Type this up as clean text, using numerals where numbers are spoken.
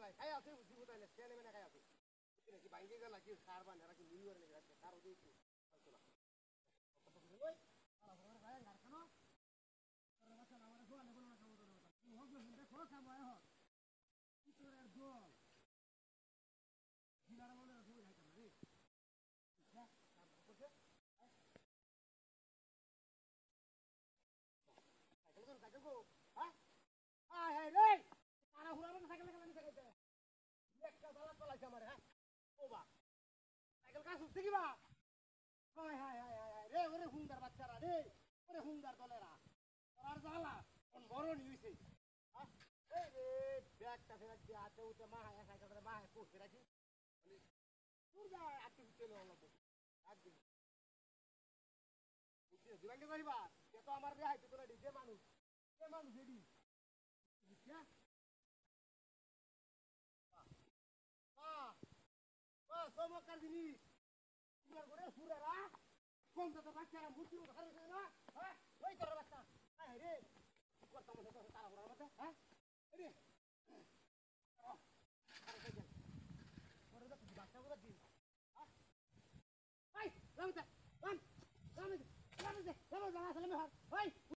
ভাই খাই আছে বুঝি বুঝাইলে সেনে মেনে খাই আছে নাকি বাইঙ্গে গেল নাকি সার বান নাকি নিউ ইয়ার নাকি রাখছে কার ওদিকে কি হয়তো না ওই আলা বড় ভাই গার কেন তোর বাচ্চা আমার জোয়ান বলে না খাবো তোর কথা তুই হোক না দেখো খাবো হোক কি তোর আর জল দিলার বলে জল খাইতাম রে হ্যাঁ সাইকেল গো হ্যাঁ হাই হাই রে তারা হুড়ার সাইকেল লাগা নিতে গেছে একটা বালা পালাইছে আমারে হ্যাঁ ও বা সাইকেল কাজ হচ্ছে কি বা হাই হাই হাই হাই রে ওরে হুঙ্গার বাচ্চারা রে ওরে হুঙ্গার দলেরা তোর জ্বালা কোন বড় নিইছে হ্যাঁ এই রে ব্যাগটা ফেরত দিয়ে হাতে উঠে মা হায় সাইকেলটা মা হায় কোষে রাখি মানে দূর যা আটকে চলে হলো একদিন বুঝছিস দিবাঙ্গে যাইবা এ তো আমার রে হাইতে তোরা ডিজে মানুষ এডি বুঝছিস চমৎকার জিনিস তোমার ঘরে সুরেরা কম তো বাচ্চারা মূর্তি হারিয়েছে না হ্যাঁ ওই তোর বাচ্চা হ্যাঁ রে করতাম তারা ঘোরার মধ্যে হ্যাঁ রে বাচ্চা গুলো দিন হ্যাঁ রামতে রাম রাম রাম রাম রাম রাম রাম রাম